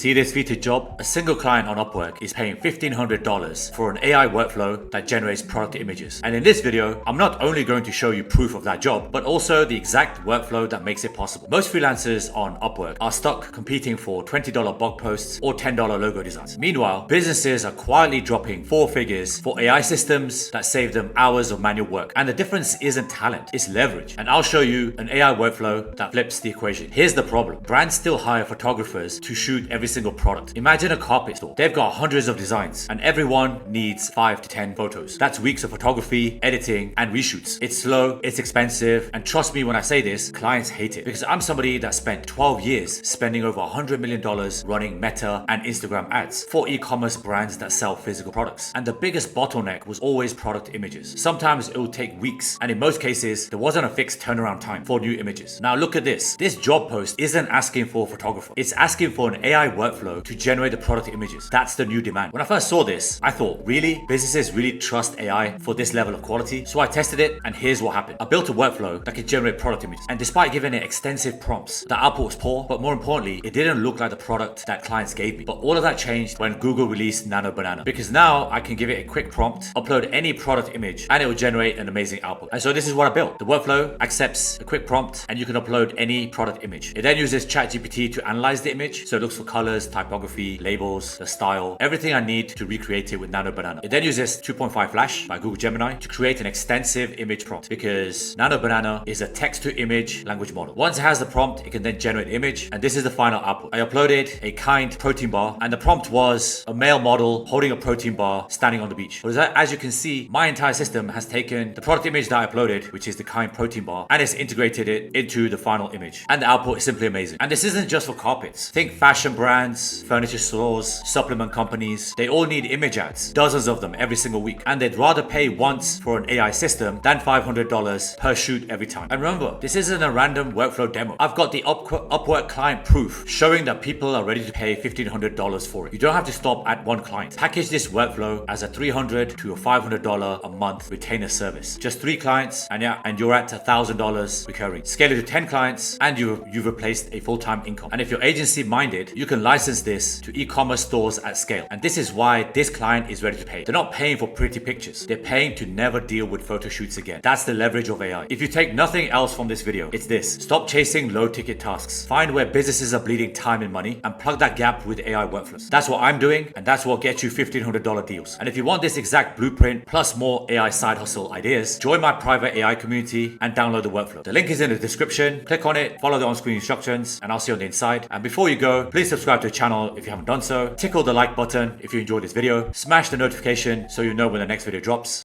See this featured job? A single client on Upwork is paying $1,500 for an AI workflow that generates product images. And in this video, I'm not only going to show you proof of that job, but also the exact workflow that makes it possible. Most freelancers on Upwork are stuck competing for $20 blog posts or $10 logo designs. Meanwhile, businesses are quietly dropping four figures for AI systems that save them hours of manual work. And the difference isn't talent, it's leverage. And I'll show you an AI workflow that flips the equation. Here's the problem. Brands still hire photographers to shoot every single product. Imagine a carpet store. They've got hundreds of designs and everyone needs 5 to 10 photos. That's weeks of photography, editing, and reshoots. It's slow, it's expensive, and trust me when I say this, clients hate it. Because I'm somebody that spent 12 years spending over $100 million running Meta and Instagram ads for e-commerce brands that sell physical products. And the biggest bottleneck was always product images. Sometimes it would take weeks, and in most cases, there wasn't a fixed turnaround time for new images. Now look at this. This job post isn't asking for a photographer. It's asking for an AI workflow to generate the product images. That's the new demand. When I first saw this, I thought, really? Businesses really trust AI for this level of quality? So I tested it, and here's what happened. I built a workflow that could generate product images. And despite giving it extensive prompts, the output was poor, but more importantly, it didn't look like the product that clients gave me. But all of that changed when Google released Nano Banana. Because now I can give it a quick prompt, upload any product image, and it will generate an amazing output. And so this is what I built. The workflow accepts a quick prompt, and you can upload any product image. It then uses ChatGPT to analyze the image. So it looks for colors, typography, labels, the style, everything I need to recreate it with Nano Banana. It then uses 2.5 Flash by Google Gemini to create an extensive image prompt because Nano Banana is a text-to-image language model. Once it has the prompt, it can then generate the image, and this is the final output. I uploaded a kind protein bar, and the prompt was a male model holding a protein bar standing on the beach. But as you can see, my entire system has taken the product image that I uploaded, which is the kind protein bar, and it's integrated it into the final image. And the output is simply amazing. And this isn't just for carpets. Think fashion brands, furniture stores, supplement companies. They all need image ads, dozens of them every single week. And they'd rather pay once for an AI system than $500 per shoot every time. And remember, this isn't a random workflow demo. I've got the Upwork client proof showing that people are ready to pay $1,500 for it. You don't have to stop at one client. Package this workflow as a $300 to a $500 a month retainer service. Just 3 clients and you're at $1,000 recurring. Scale it to 10 clients and you've replaced a full-time income. And if you're agency minded, you can license this to e-commerce stores at scale. And this is why this client is ready to pay. They're not paying for pretty pictures. They're paying to never deal with photo shoots again. That's the leverage of AI. If you take nothing else from this video, it's this. Stop chasing low ticket tasks. Find where businesses are bleeding time and money and plug that gap with AI workflows. That's what I'm doing, and that's what gets you $1,500 deals. And if you want this exact blueprint plus more AI side hustle ideas, join my private AI community and download the workflow. The link is in the description. Click on it, follow the on-screen instructions, and I'll see you on the inside. And before you go, please subscribe to the channel if you haven't done so. Tickle the like button if you enjoyed this video. Smash the notification so you know when the next video drops.